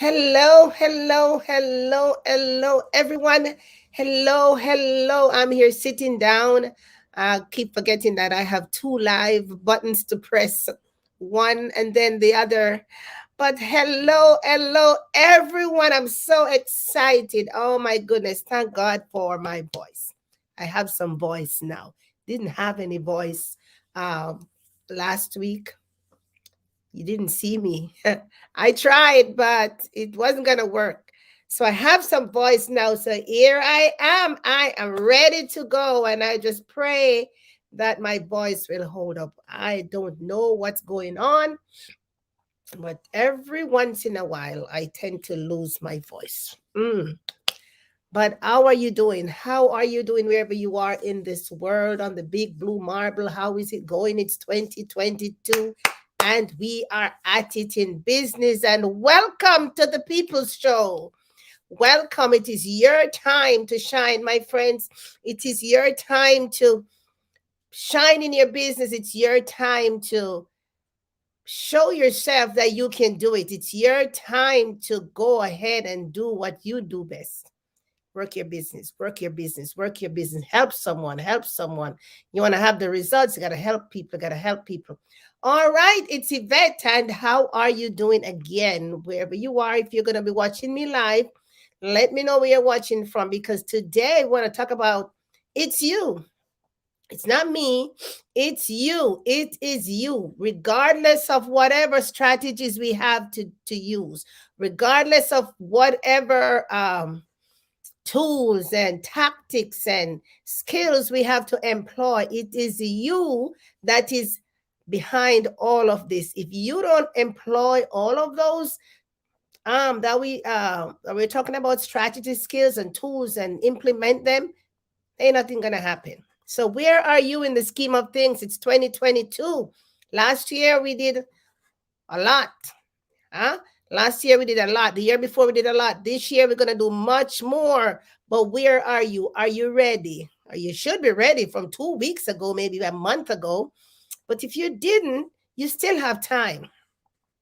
Hello, hello, hello, hello, everyone. Hello, hello. I'm here sitting down. I keep forgetting that I have two live buttons to press, one and then the other. But hello, hello, everyone. I'm so excited. Oh my goodness. Thank God for my voice. I have some voice now. Didn't have any voice um, last week. You didn't see me. I tried, but it wasn't going to work. So I have some voice now. So here I am. I am ready to go. And I just pray that my voice will hold up. I don't know what's going on, but every once in a while, I tend to lose my voice. But how are you doing? How are you doing wherever you are in this world on the big blue marble? How is it going? It's 2022 and we are at it in business. And welcome to the People's Show. Welcome. It is your time to shine, my friends. It is your time to shine in your business. It's your time to show yourself that you can do it. It's your time to go ahead and do what you do best. Work your business, work your business, work your business. Help someone, help someone. You want to have the results, you got to help people, got to help people. All right, it's Yvette, and how are you doing again? Wherever you are, if you're going to be watching me live, let me know where you're watching from because today we want to talk about it's you. It's not me, it's you. It is you, regardless of whatever strategies we have to use, regardless of whatever tools and tactics and skills we have to employ. It is you that is behind all of this. If you don't employ all of those that we're talking about strategy, skills, and tools and implement them, ain't nothing gonna happen. So where are you in the scheme of things? It's 2022. Last year we did a lot. Huh? Last year we did a lot. The year before we did a lot. This year we're going to do much more. But where are you? Are you ready? Or you should be ready from 2 weeks ago, maybe a month ago. But if you didn't, you still have time.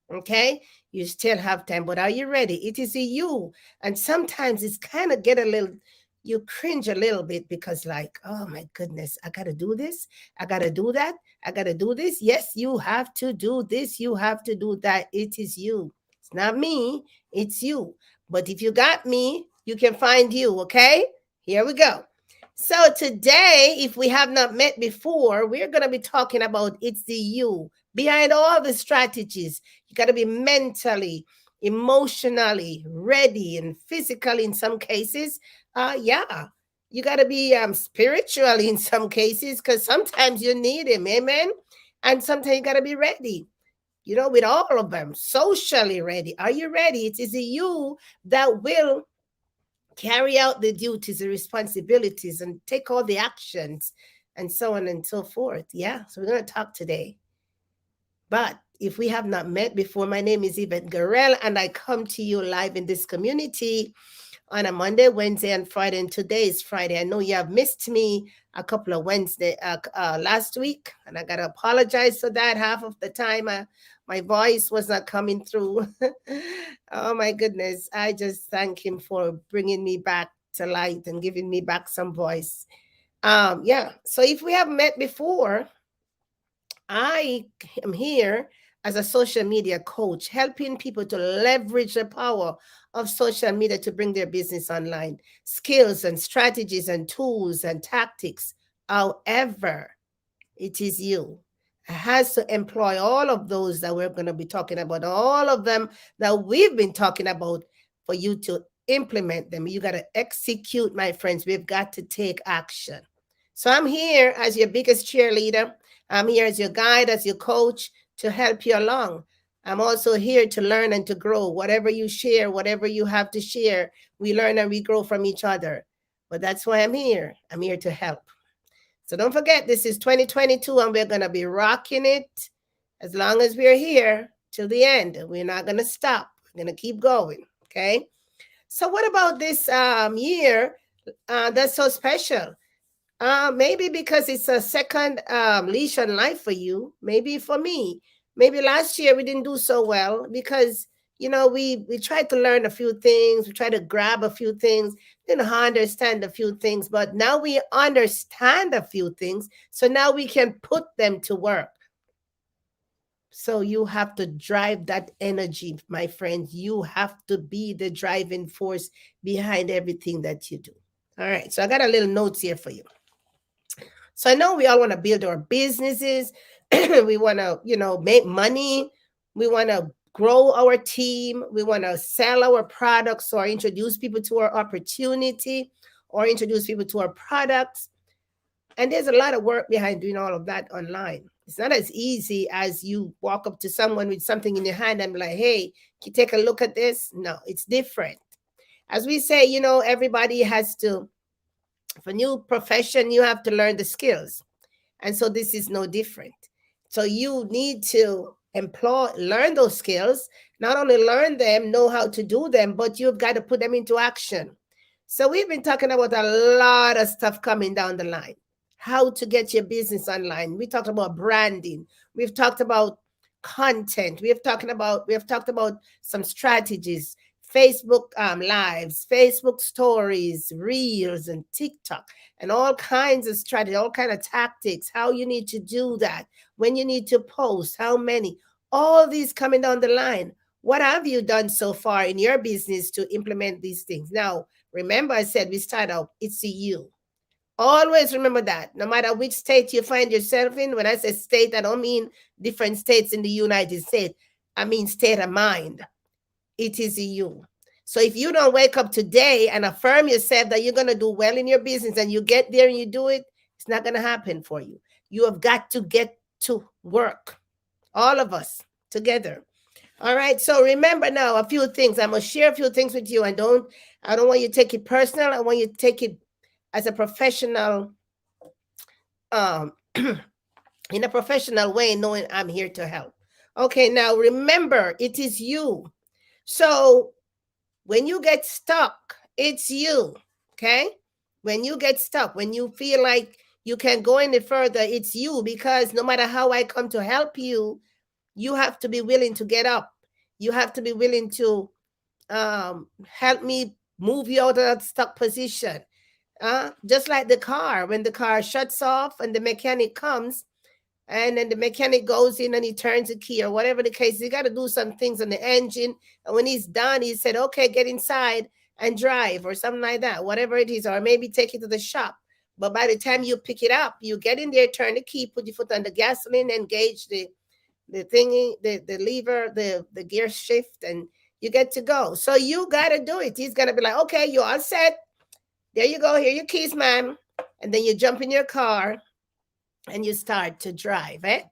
Okay? You still have time. But are you ready? It is a you. And sometimes it's kind of get a little, you cringe a little bit because, like, oh my goodness, I got to do this. I got to do that. I got to do this. Yes, you have to do this. You have to do that. It is you. It's not me. It's you. But if you got me, you can find you. Okay? Here we go. So today, if we have not met before, we're going to be talking about it's the you behind all the strategies. You got to be mentally, emotionally ready and physically in some cases. Yeah. You got to be spiritually in some cases because sometimes you need him. Amen. And sometimes you got to be ready. With all of them, socially ready. Are you ready? It is you that will carry out the duties, the responsibilities, and take all the actions, and so on and so forth. Yeah, so we're going to talk today. But if we have not met before, my name is Yvette Garel, and I come to you live in this community on a Monday, Wednesday, and Friday. And today is Friday. I know you have missed me a couple of Wednesday last week, and I got to apologize for that. Half of the time, my voice was not coming through. Oh my goodness! I just thank him for bringing me back to light and giving me back some voice. Yeah. So if we have met before, I am here as a social media coach, helping people to leverage the power of social media to bring their business online, skills and strategies and tools and tactics. However, it is you. It has to employ all of those that we're going to be talking about, all of them that we've been talking about for you to implement them. You got to execute, my friends. We've got to take action. So I'm here as your biggest cheerleader. I'm here as your guide, as your coach to help you along. I'm also here to learn and to grow. Whatever you share, whatever you have to share, we learn and we grow from each other. But that's why I'm here. I'm here to help. So don't forget, this is 2022 and we're going to be rocking it as long as we're here till the end. We're not going to stop. We're going to keep going. Okay. So what about this year that's so special? Maybe because it's a second leash on life for you. Maybe for me. Maybe last year we didn't do so well because we try to learn a few things, we try to grab a few things, didn't understand a few things, but now we understand a few things, so now we can put them to work. So you have to drive that energy, my friend. You have to be the driving force behind everything that you do. All right, so I got a little notes here for you. So I know we all want to build our businesses. We want to, make money. We want to grow our team. We want to sell our products or introduce people to our opportunity or introduce people to our products. And there's a lot of work behind doing all of that online. It's not as easy as you walk up to someone with something in your hand and be like, hey, can you take a look at this? No, it's different. As we say, everybody has to, for new profession, you have to learn the skills. And so this is no different. So you need to learn those skills, not only learn them, know how to do them, but you've got to put them into action. So we've been talking about a lot of stuff coming down the line. How to get your business online. We talked about branding. We've talked about content. We have talked about some strategies, Facebook lives, Facebook stories, reels, and TikTok, and all kinds of strategy, all kind of tactics, how you need to do that, when you need to post, how many, all these coming down the line. What have you done so far in your business to implement these things? Now, remember I said we start out, it's you. Always remember that. No matter which state you find yourself in, when I say state, I don't mean different states in the United States. I mean state of mind. It is you. So if you don't wake up today and affirm yourself that you're going to do well in your business and you get there and you do it, it's not going to happen for you. You have got to get to work. All of us together. All right. So remember now a few things. I'm going to share a few things with you. I don't want you to take it personal. I want you to take it as a professional, in a professional way, knowing I'm here to help. Okay. Now remember, it is you. So when you get stuck, it's you. Okay. When you get stuck, when you feel like you can't go any further, it's you, because no matter how I come to help you, you have to be willing to get up. You have to be willing to help me move you out of that stuck position. Just like the car, when the car shuts off and the mechanic comes, and then the mechanic goes in and he turns the key or whatever the case, he got to do some things on the engine. And when he's done, he said, okay, get inside and drive or something like that, whatever it is, or maybe take it to the shop. But by the time you pick it up, you get in there, turn the key, put your foot on the gasoline, engage the thingy, the lever, the gear shift, and you get to go. So you got to do it. He's going to be like, okay, you all set. There you go. Here are your keys, ma'am. And then you jump in your car and you start to drive, eh?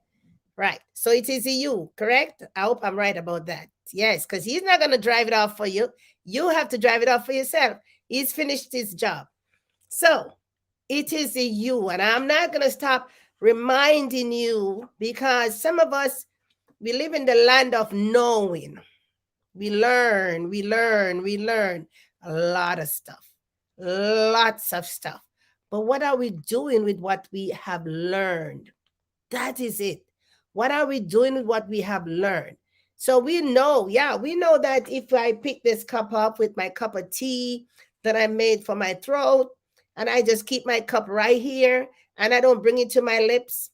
Right. So it is you, correct? I hope I'm right about that. Yes, because he's not going to drive it off for you. You have to drive it off for yourself. He's finished his job. So it is you. And I'm not going to stop reminding you, because some of us, we live in the land of knowing. We learn a lot of stuff, lots of stuff. But what are we doing with what we have learned? That is it. What are we doing with what we have learned? So we know, we know that if I pick this cup up with my cup of tea that I made for my throat, and I just keep my cup right here, and I don't bring it to my lips,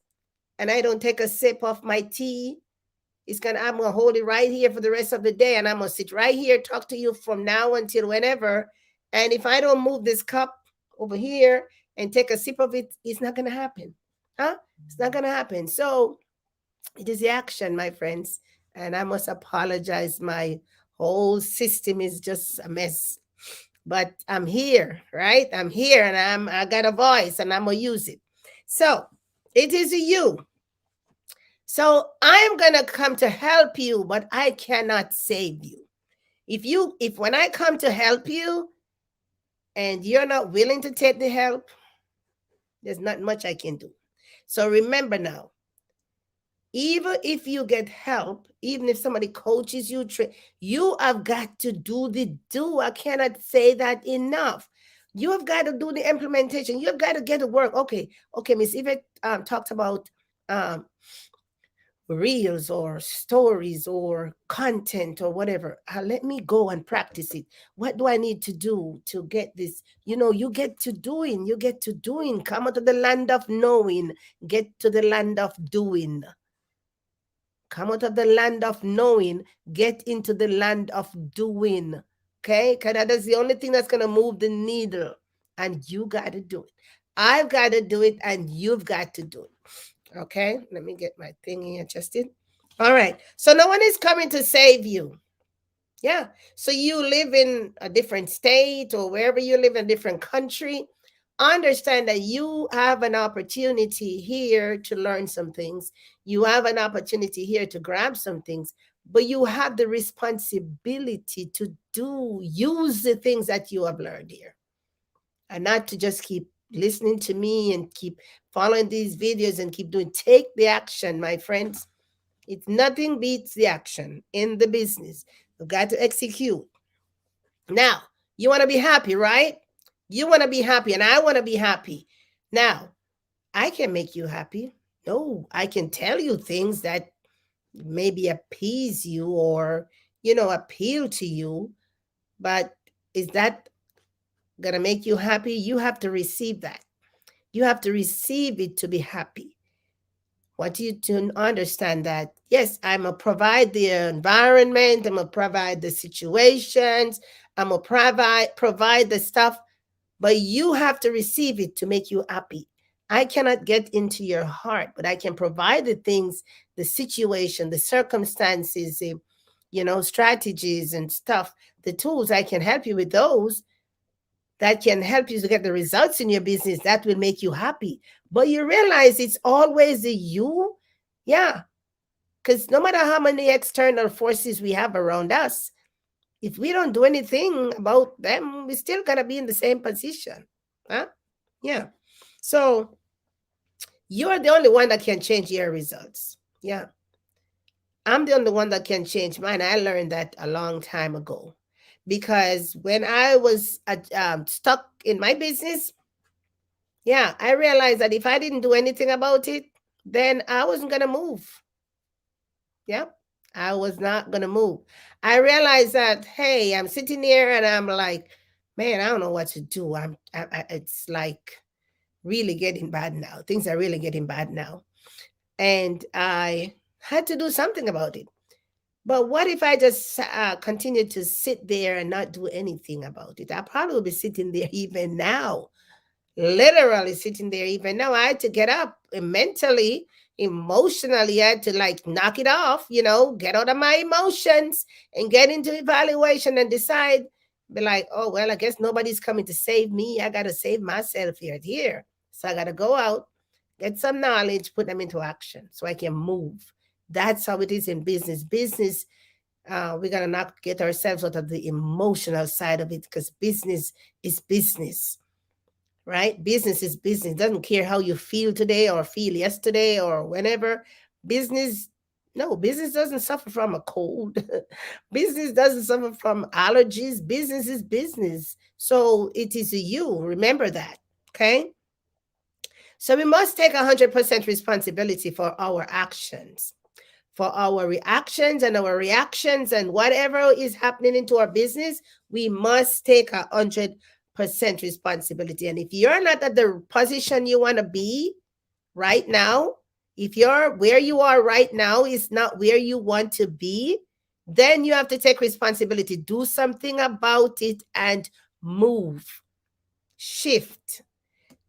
and I don't take a sip of my tea, I'm gonna hold it right here for the rest of the day, and I'm gonna sit right here, talk to you from now until whenever. And if I don't move this cup over here and take a sip of it, it's not gonna happen. It's not gonna happen. So it is the action, my friends. And I must apologize. My whole system is just a mess. But I'm here, right? I'm here, and I got a voice, and I'm gonna use it. So it is you. So I'm gonna come to help you, but I cannot save you. If when I come to help you and you're not willing to take the help, there's not much I can do. So remember now, even if you get help, even if somebody coaches you, you have got to do the do. I cannot say that enough. You have got to do the implementation. You have got to get to work. Okay, Miss Yvette talked about reels or stories or content or whatever. Let me go and practice it. What do I need to do to get this? You get to doing, come out of the land of knowing, get to the land of doing. Come out of the land of knowing, get into the land of doing. Okay? Because that's the only thing that's going to move the needle. And you got to do it. I've got to do it, and you've got to do it. Okay? Let me get my thing here, Justin. All right. So no one is coming to save you. Yeah. So you live in a different state or wherever you live in a different country. Understand that you have an opportunity here to learn some things. You have an opportunity here to grab some things, but you have the responsibility to use the things that you have learned here, and not to just keep listening to me and keep following these videos and keep doing. Take the action, my friends. It's nothing beats the action in the business. You've got to execute. Now, you want to be happy, right? You want to be happy, and I want to be happy. Now, I can make you happy. No, I can tell you things that maybe appease you or, appeal to you. But is that going to make you happy? You have to receive that. You have to receive it to be happy. I want you to understand that, yes, I'm going to provide the environment. I'm going to provide the situations. I'm going to provide the stuff. But you have to receive it to make you happy. I cannot get into your heart, but I can provide the things, the situation, the circumstances, strategies and stuff, the tools. I can help you with those that can help you to get the results in your business that will make you happy. But you realize it's always the you. Yeah. Because no matter how many external forces we have around us, if we don't do anything about them, we're still going to be in the same position. Huh? Yeah. So you're the only one that can change your results. Yeah. I'm the only one that can change mine. I learned that a long time ago, because when I was stuck in my business, yeah, I realized that if I didn't do anything about it, then I wasn't going to move. Yeah. I was not going to move. I realized that, hey, I'm sitting here and I'm like, man, I don't know what to do. It's like really getting bad now. Things are really getting bad now. And I had to do something about it. But what if I just continue to sit there and not do anything about it? I probably will be sitting there even now, literally sitting there even now. I had to get up mentally, emotionally. I had to knock it off, get out of my emotions and get into evaluation and decide, be like, oh, well, I guess nobody's coming to save me. I got to save myself here. So I got to go out, get some knowledge, put them into action so I can move. That's how it is in business. Business, we got to not get ourselves out of the emotional side of it, because business is business. Right? Business is business. It doesn't care how you feel today or feel yesterday or whenever. Business doesn't suffer from a cold. Business doesn't suffer from allergies. Business is business. So it is you. Remember that. Okay? So we must take 100% responsibility for our actions, for our reactions and our reactions, and whatever is happening into our business. We must take 100% responsibility. And if you're not at the position you want to be right now, if you're where you are right now is not where you want to be, then you have to take responsibility. Do something about it and move, shift,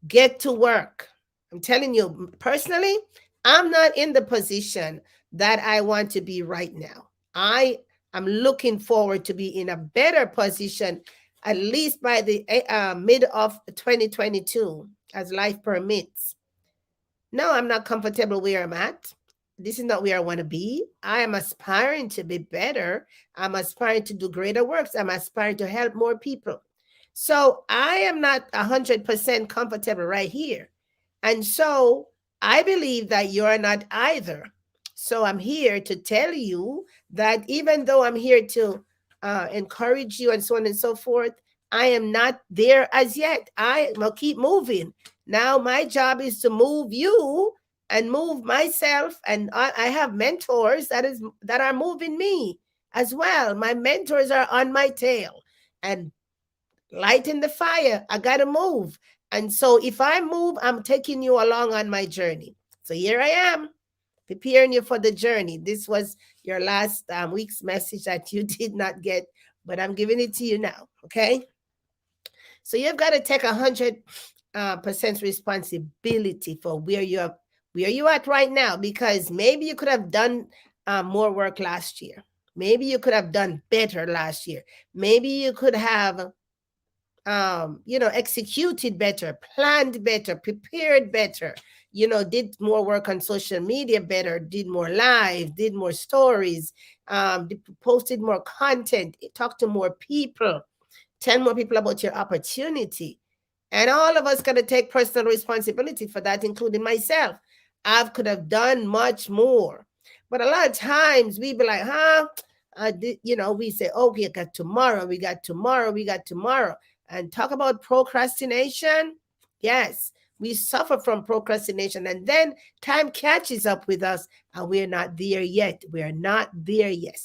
get to work. I'm telling you, personally, I'm not in the position that I want to be right now. I am looking forward to be in a better position, at least by the mid of 2022, as life permits. No, I'm not comfortable where I'm at. This is not where I want to be. I am aspiring to be better. I'm aspiring to do greater works. I'm aspiring to help more people. So I am not 100% comfortable right here. And so I believe that you're not either. So I'm here to tell you that even though I'm here to encourage you and so on and so forth, I am not there as yet. I will keep moving. Now my job is to move you and move myself. And I have mentors that are moving me as well. My mentors are on my tail and lighting the fire. I got to move. And so if I move, I'm taking you along on my journey. So here I am, preparing you for the journey. This was your last week's message that you did not get, but I'm giving it to you now. Okay. So you've got to take 100% responsibility for where you at right now, because maybe you could have done more work last year. Maybe you could have done better last year. Maybe you could have executed better, planned better, prepared better, did more work on social media better, did more live, did more stories, posted more content, talked to more people, tell more people about your opportunity. And all of us got to take personal responsibility for that, including myself. I could have done much more. But a lot of times we be like, we say, okay, we got tomorrow. And talk about procrastination. Yes, we suffer from procrastination. And then time catches up with us and we're not there yet. We're not there yet.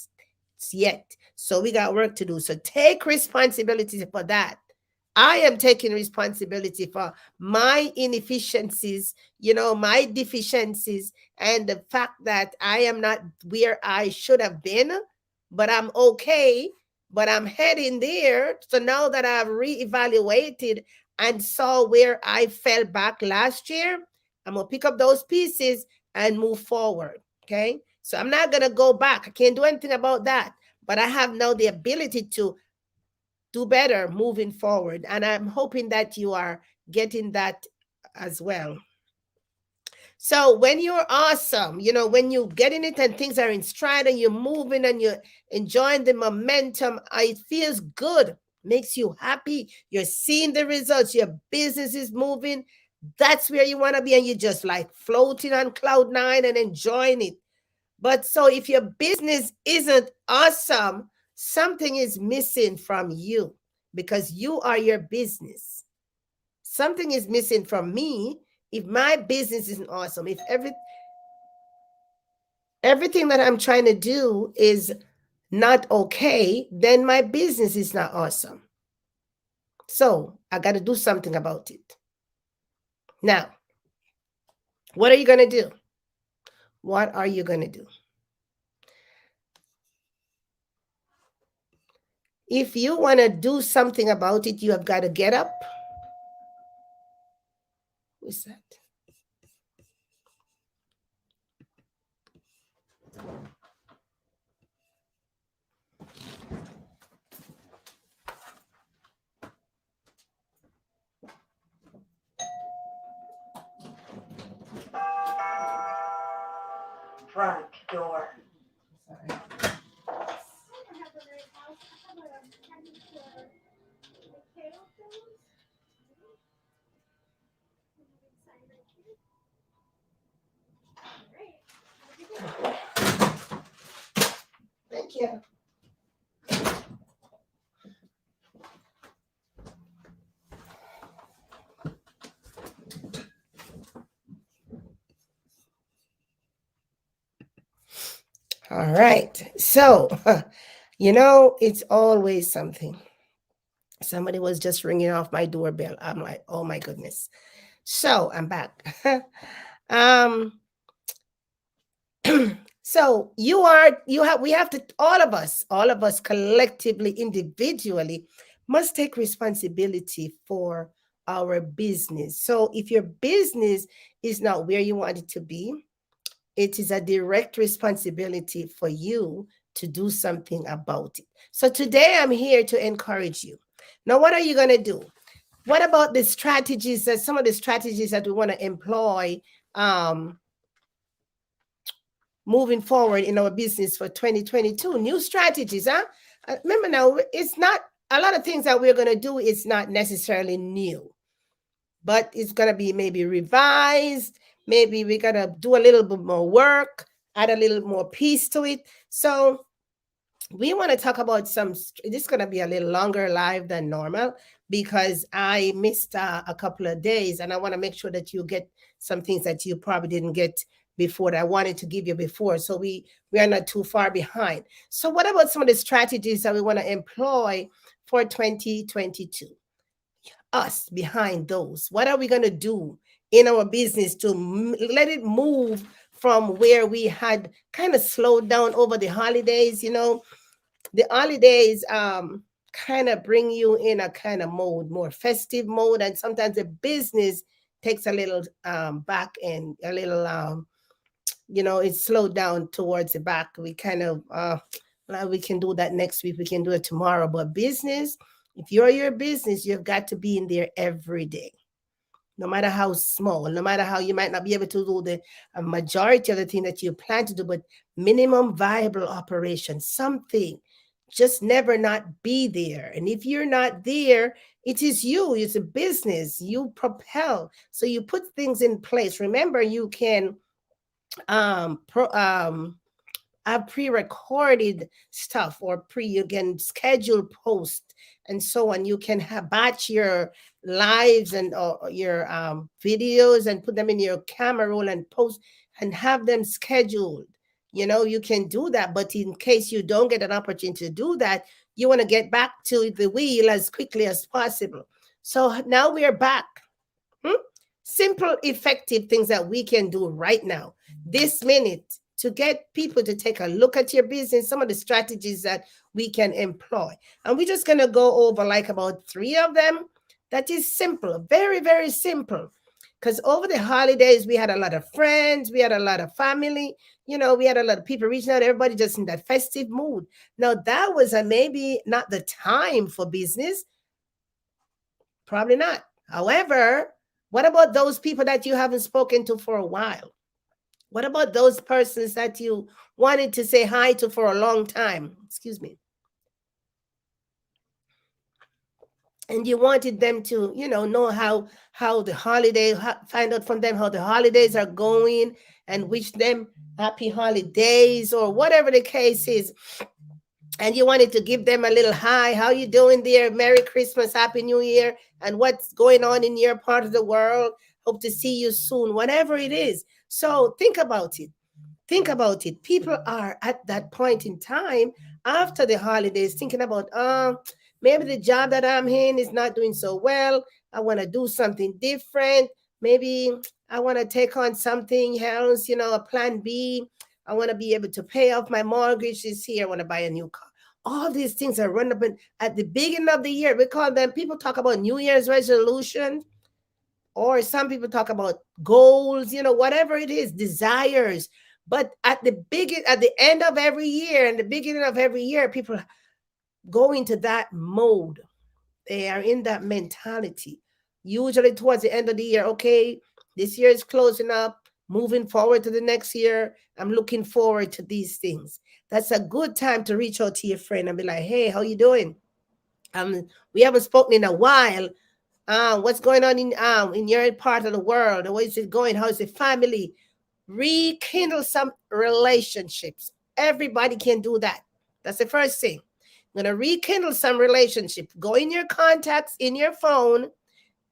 So we got work to do. So take responsibility for that. I am taking responsibility for my inefficiencies, my deficiencies, and the fact that I am not where I should have been, but I'm okay, but I'm heading there. So now that I've reevaluated and saw where I fell back last year, I'm going to pick up those pieces and move forward. Okay. So I'm not going to go back. I can't do anything about that, but I have now the ability to do better moving forward. And I'm hoping that you are getting that as well. So when you're awesome, when you're getting it and things are in stride and you're moving and you're enjoying the momentum, it feels good, makes you happy. You're seeing the results, your business is moving. That's where you want to be. And you're just like floating on cloud nine and enjoying it. But so if your business isn't awesome, something is missing from you, because you are your business. Something is missing from me if my business isn't awesome. If everything that I'm trying to do is not okay, then my business is not awesome. So I got to do something about it. Now, what are you going to do? What are you going to do? If you want to do something about it, you have got to get up. Who's that? Front door. Sorry. Thank you. All right. So, it's always something. Somebody was just ringing off my doorbell. I'm like, oh my goodness. So I'm back. um, so we have to, all of us collectively, individually, must take responsibility for our business. So if your business is not where you want it to be, it is a direct responsibility for you to do something about it. So today I'm here to encourage you. Now, what are you going to do? What about the strategies, some of the strategies that we want to employ moving forward in our business for 2022? New strategies, huh? Remember now, it's not a lot of things that we're going to do. It's not necessarily new, but it's going to be maybe revised. Maybe we're going to do a little bit more work, add a little more piece to it. So we want to talk about some. This is going to be a little longer live than normal because I missed a couple of days, and I want to make sure that you get some things that you probably didn't get before that I wanted to give you before, so we are not too far behind. So, what about some of the strategies that we want to employ for 2022? Us behind those. What are we going to do in our business to let it move from where we had kind of slowed down over the holidays? The holidays kind of bring you in a kind of mode, more festive mode, and sometimes the business takes a little back and a little it's slowed down towards the back. We kind of well, we can do that next week, we can do it tomorrow, but business, if you're your business, you've got to be in there every day, no matter how small, no matter how you might not be able to do the majority of the thing that you plan to do, but minimum viable operation, something, just never not be there. And if you're not there, it is you, it's a business, you propel. So you put things in place. Remember, you can have pre-recorded stuff, or you can schedule post and so on. You can have batch your lives and your videos and put them in your camera roll and post and have them scheduled. You can do that, but in case you don't get an opportunity to do that, you want to get back to the wheel as quickly as possible. So now we are back. Simple, effective things that we can do right now, this minute, to get people to take a look at your business, some of the strategies that we can employ. And we're just going to go over like about 3 of them. That is simple, very, very simple. Because over the holidays, we had a lot of friends, we had a lot of family, we had a lot of people reaching out, everybody just in that festive mood. Now, that was maybe not the time for business. Probably not. However, what about those people that you haven't spoken to for a while? What about those persons that you wanted to say hi to for a long time? Excuse me. And you wanted them to, know how the holiday, find out from them how the holidays are going and wish them happy holidays or whatever the case is. And you wanted to give them a little hi, how you doing there? Merry Christmas, Happy New Year, and what's going on in your part of the world? Hope to see you soon, whatever it is. So think about it. Think about it. People are at that point in time after the holidays thinking about, maybe the job that I'm in is not doing so well. I want to do something different. Maybe I want to take on something else, a plan B. I want to be able to pay off my mortgage this year. I want to buy a new car. All these things are run up at the beginning of the year. We call them, people talk about New Year's resolution, or some people talk about goals, whatever it is, desires. But at the end of every year and the beginning of every year, people go into that mode. They are in that mentality. Usually towards the end of the year, okay, this year is closing up, moving forward to the next year. I'm looking forward to these things. That's a good time to reach out to your friend and be like, hey, how you doing? We haven't spoken in a while. What's going on in your part of the world? How is it going? How is the family? Rekindle some relationships. Everybody can do that. That's the first thing. I'm going to rekindle some relationship. Go in your contacts in your phone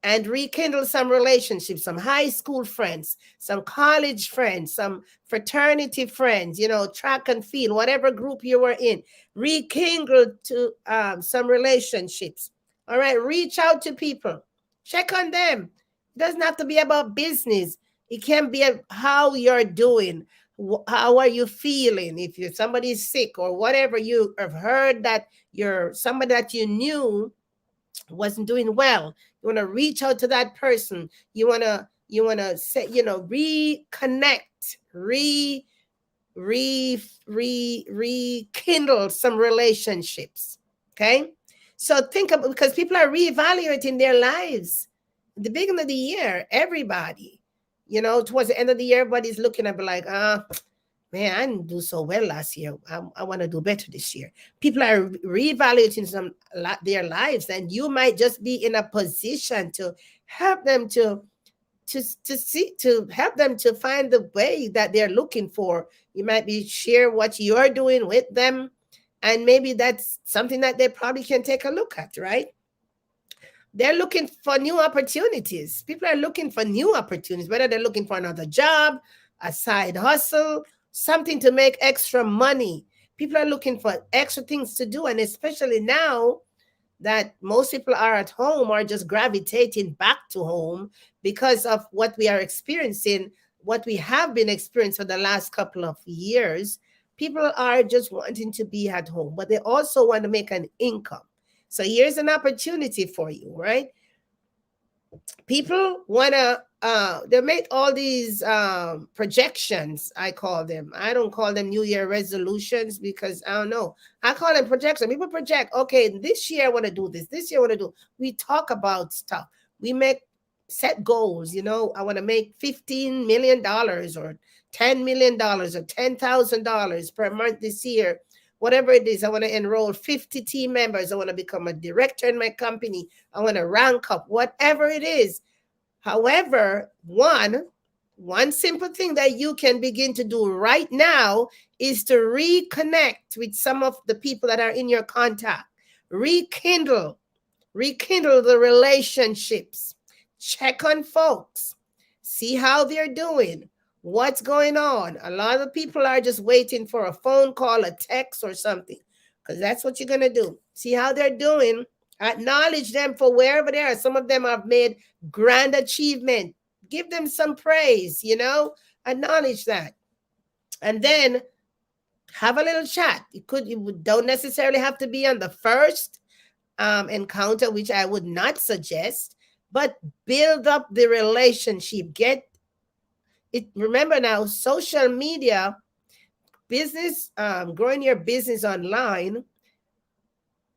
and rekindle some relationships, some high school friends, some college friends, some fraternity friends, track and field, whatever group you were in. Rekindle to some relationships. All right, reach out to people. Check on them. It doesn't have to be about business. It can be how you're doing. How are you feeling? If you're somebody sick or whatever, you have heard that you're somebody that you knew wasn't doing well. You want to reach out to that person. You want to say, reconnect, rekindle some relationships. Okay. So think about, because people are reevaluating their lives. At the beginning of the year, everybody, towards the end of the year, everybody's looking at like, man, I didn't do so well last year. I want to do better this year. People are reevaluating their lives, and you might just be in a position to help them to help them to find the way that they're looking for. You might be share what you're doing with them. And maybe that's something that they probably can take a look at, right? They're looking for new opportunities. People are looking for new opportunities, whether they're looking for another job, a side hustle, something to make extra money. People are looking for extra things to do. And especially now that most people are at home or just gravitating back to home because of what we are experiencing, what we have been experiencing for the last couple of years. People are just wanting to be at home, but they also want to make an income. So here's an opportunity for you, right? People want to they make all these projections. I call them, I don't call them new year resolutions, because I don't know, I call them projections. People project, okay, this year I want to do this year I want to do. We talk about stuff, we make set goals. I want to make $15 million or $10 million or $10,000 per month this year, whatever it is. I want to enroll 50 team members. I want to become a director in my company. I want to rank up, whatever it is. However, one simple thing that you can begin to do right now is to reconnect with some of the people that are in your contact. Rekindle the relationships. Check on folks. See how they're doing. What's going on? A lot of people are just waiting for a phone call, a text, or something, because that's what you're going to do. See how they're doing. Acknowledge them for wherever they are. Some of them have made grand achievement. Give them some praise, acknowledge that. And then have a little chat. You don't necessarily have to be on the first encounter, which I would not suggest, but build up the relationship. Get it. Remember now, social media, business, growing your business online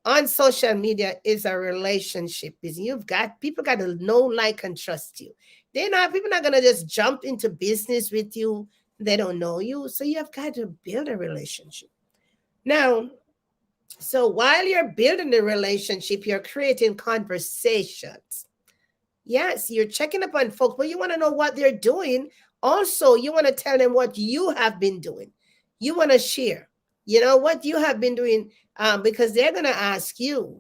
on social media is a relationship. People got to know, like, and trust you. People not going to just jump into business with you. They don't know you. So you have got to build a relationship. Now, so while you're building the relationship, you're creating conversations. Yes, you're checking up on folks, but you want to know what they're doing. Also, you want to tell them what you have been doing. You want to share, what you have been doing, because they're going to ask you.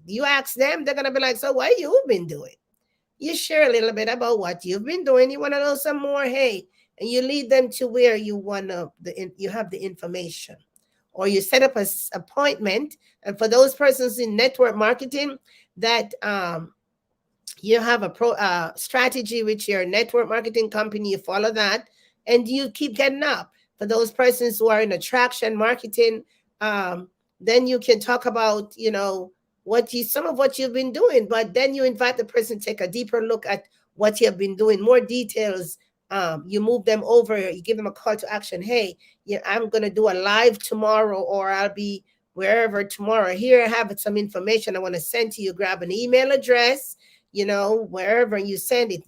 You ask them, they're going to be like, so what you been doing? You share a little bit about what you've been doing. You want to know some more, hey, and you lead them to where you you have the information. Or you set up an appointment. And for those persons in network marketing that you have a strategy with your network marketing company, you follow that, and you keep getting up. For those persons who are in attraction marketing, then you can talk about, some of what you've been doing, but then you invite the person to take a deeper look at what you have been doing, more details. You move them over, you give them a call to action. Hey, I'm going to do a live tomorrow, or I'll be wherever tomorrow. Here I have some information I want to send to you. Grab an email address, wherever you send it,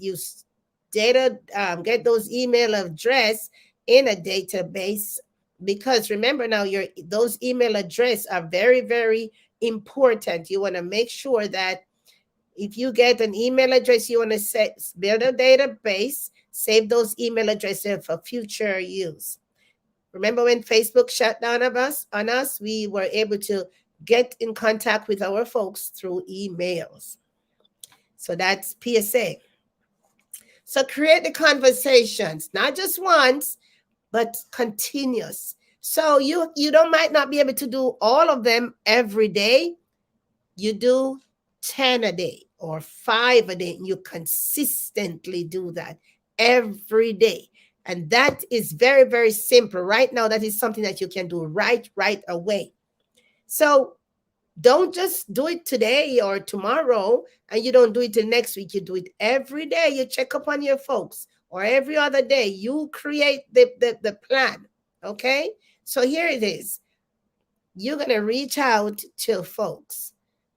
get those email address in a database, because remember now, those email address are very, very important. You want to make sure that if you get an email address, you want to build a database, save those email addresses for future use. Remember when Facebook shut down on us, we were able to get in contact with our folks through emails. So that's PSA. So create the conversations, not just once, but continuous. So you might not be able to do all of them every day. You do 10 a day or 5 a day, and you consistently do that every day. And that is very, very simple. Right now, that is something that you can do right away. So don't just do it today or tomorrow, and you don't do it the next week. You do it every day. You check up on your folks, or every other day. You create the plan. Okay? So here it is. You're going to reach out to folks.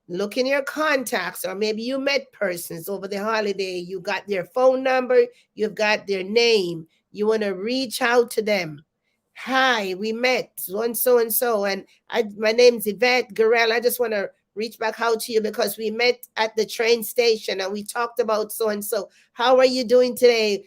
Look in your contacts, or maybe you met persons over the holiday. You got their phone number. You've got their name. You want to reach out to them. Hi, we met so and so and so, and my name's Yvette Garrell. I just want to reach back out to you because we met at the train station and we talked about so and so. How are you doing today?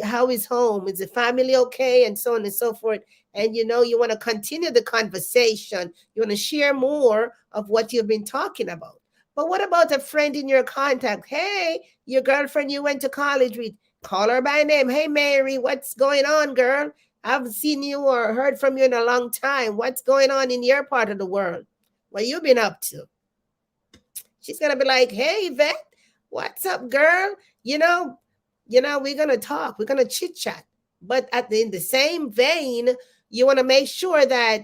How is home? Is the family okay? And so on and so forth. and you want to continue the conversation. You want to share more of what you've been talking about. But what about a friend in your contact? Hey, your girlfriend you went to college with, call her by name. Hey, Mary, what's going on, girl? I haven't seen you or heard from you in a long time. What's going on in your part of the world? What you been up to? She's gonna be like, hey, Yvette, what's up, girl? You know, we're gonna talk, we're gonna chit chat. But in the same vein, you want to make sure that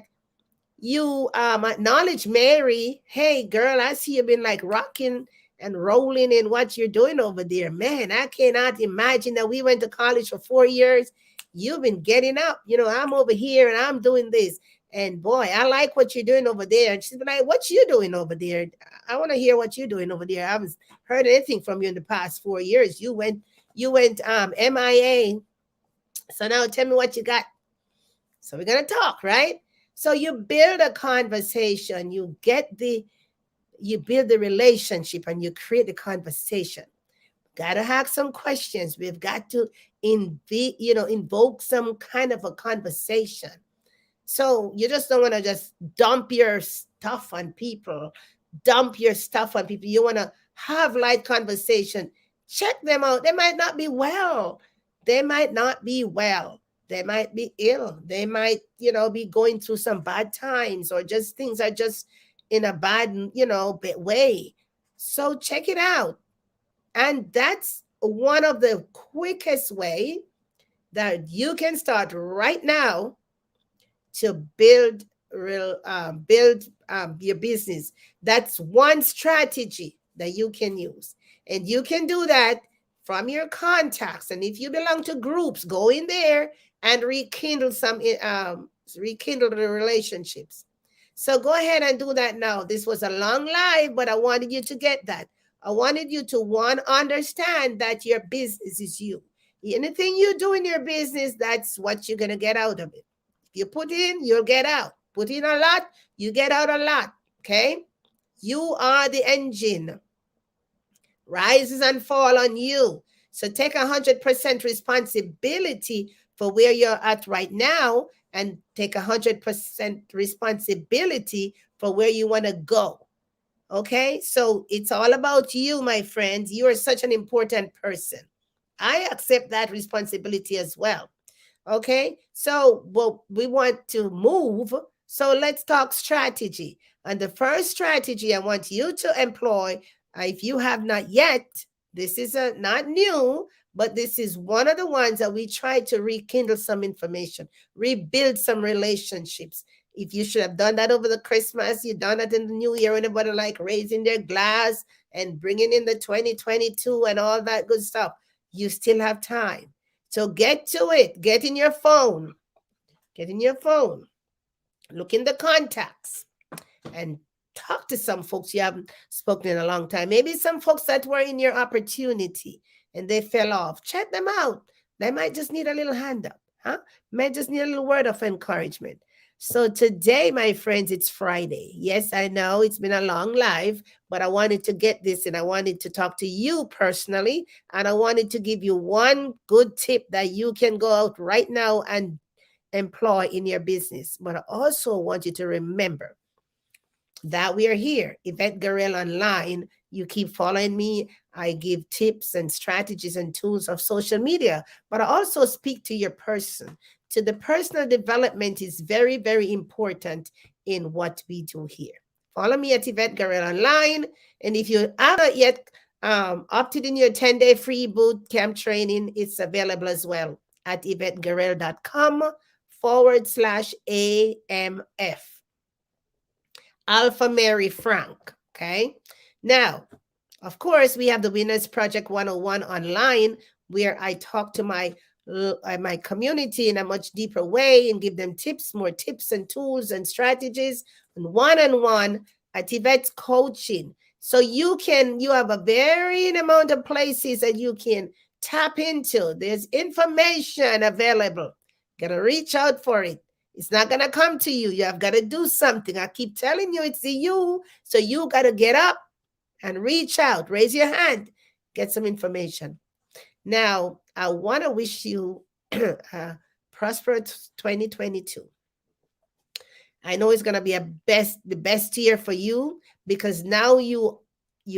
you acknowledge Mary. Hey, girl, I see you've been like rocking and rolling in what you're doing over there. Man, I cannot imagine that we went to college for 4 years. You've been getting up. I'm over here and I'm doing this. And boy, I like what you're doing over there. And she's been like, what you doing over there? I want to hear what you're doing over there. I haven't heard anything from you in the past 4 years. You went MIA. So now tell me what you got. So we're gonna talk, right? So you build a conversation, you build the relationship, and you create the conversation. Got to ask some questions. We've got to invoke some kind of a conversation. So you just don't want to just dump your stuff on people. You want to have light conversation. Check them out. They might not be well. They might be ill. They might, be going through some bad times, or just things are just in a bad, way. So check it out. And that's one of the quickest way that you can start right now to build your business. That's one strategy that you can use. And you can do that from your contacts. And if you belong to groups, go in there and rekindle the relationships. So go ahead and do that now. This was a long live, but I wanted you to get that. I wanted you to understand that your business is you. Anything you do in your business, that's what you're going to get out of it. If you put in, you'll get out. Put in a lot, you get out a lot. Okay? You are the engine. Rises and fall on you. So take 100% responsibility for where you're at right now, and take 100% responsibility for where you want to go. Okay? So it's all about you, my friends. You are such an important person. I accept that responsibility as well. Okay? So, we want to move. So let's talk strategy. And the first strategy I want you to employ, if you have not yet, this is not new, but this is one of the ones that we try to rekindle some information, rebuild some relationships. If you should have done that over the Christmas, you done it in the new year, anybody like raising their glass and bringing in the 2022 and all that good stuff, you still have time. So get to it. Get in your phone. Look in the contacts and talk to some folks you haven't spoken in a long time. Maybe some folks that were in your opportunity and they fell off. Check them out. They might just need a little hand up, huh? Might just need a little word of encouragement. So today, my friends, it's Friday. Yes, I know it's been a long live, but I wanted to get this, and I wanted to talk to you personally, and I wanted to give you one good tip that you can go out right now and employ in your business. But I also want you to remember that we are here, Yvette Guerrero Online. You keep following me. I give tips and strategies and tools of social media, but I also speak to your person. To the personal development is very, very important in what we do here. Follow me at Yvette Guerrero Online. And if you have not yet opted in your 10-day free boot camp training, it's available as well at YvetteGuerrero.com/AMF. Alpha Mary Frank. Okay. Now, of course, we have the Winners Project 101 online, where I talk to my community in a much deeper way and give them more tips and tools and strategies, and one-on-one at Yvette's coaching. So you have a varying amount of places that you can tap into. There's information available. Gotta reach out for it. It's not going to come to you. You have got to do something. I keep telling you, it's you. So you got to get up and reach out. Raise your hand. Get some information. Now, I want to wish you a prosperous 2022. I know it's going to be the best year for you, because now you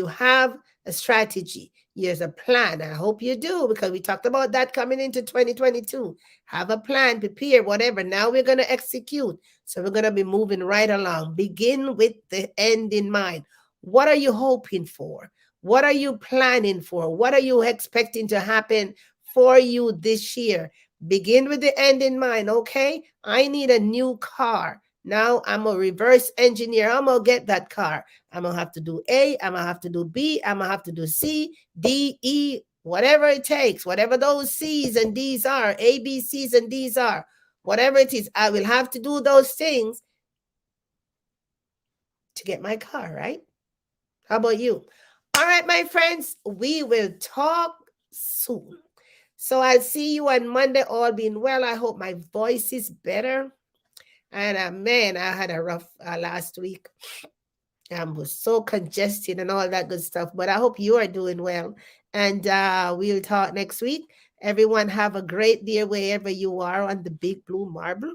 have a strategy. There's a plan. I hope you do, because we talked about that coming into 2022. Have a plan, prepare, whatever. Now we're going to execute. So we're going to be moving right along. Begin with the end in mind. What are you hoping for? What are you planning for? What are you expecting to happen for you this year? Begin with the end in mind. Okay, I need a new car. Now I'm a reverse engineer. I'm going to get that car. I'm going to have to do A. I'm going to have to do B. I'm going to have to do C, D, E, whatever it takes, whatever those C's and D's are, A, B, C's and D's are, whatever it is, I will have to do those things to get my car, right? How about you? All right, my friends, we will talk soon. So I'll see you on Monday, all being well. I hope my voice is better. And man, I had a rough last week. I was so congested and all that good stuff. But I hope you are doing well. And we'll talk next week. Everyone have a great day wherever you are on the big blue marble.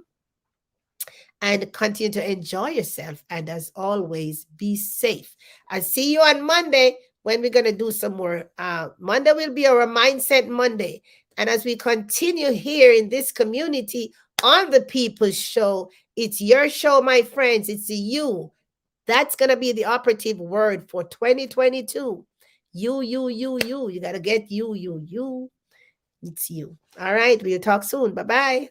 And continue to enjoy yourself. And as always, be safe. I'll see you on Monday when we're going to do some more. Monday will be our Mindset Monday. And as we continue here in this community on the People's Show, it's your show, my friends. It's you. That's going to be the operative word for 2022. You. You got to get you. It's you. All right. We'll talk soon. Bye-bye.